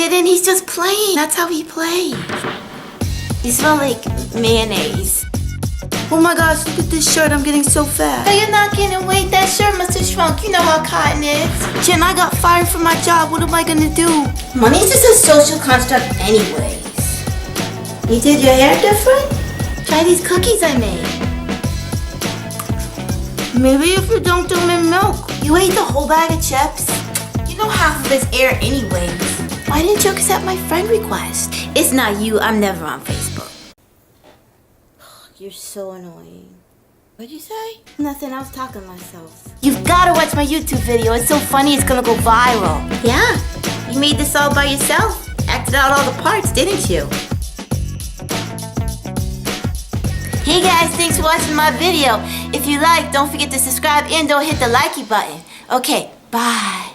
get in. He's just playing. That's how he plays. You smell like mayonnaise. Oh my gosh, look at this shirt. I'm getting so fat. Oh, you're not gaining weight. That shirt must have shrunk. You know how cotton is. Jen, I got fired from my job. What am I gonna do? Money's just a social construct anyways. You did your hair different? Try these cookies I made. Maybe if you dunked them in milk. You ate the whole bag of chips? You know half of it's air anyways. Why didn't you accept my friend request? It's not you. I'm never on Facebook. You're so annoying. What'd you say? Nothing. I was talking to myself. You've got to watch my YouTube video. It's so funny. It's gonna go viral. Yeah. You made this all by yourself. Acted out all the parts, didn't you? Hey guys, thanks for watching my video. If you like, don't forget to subscribe and don't hit the likey button. Okay, bye.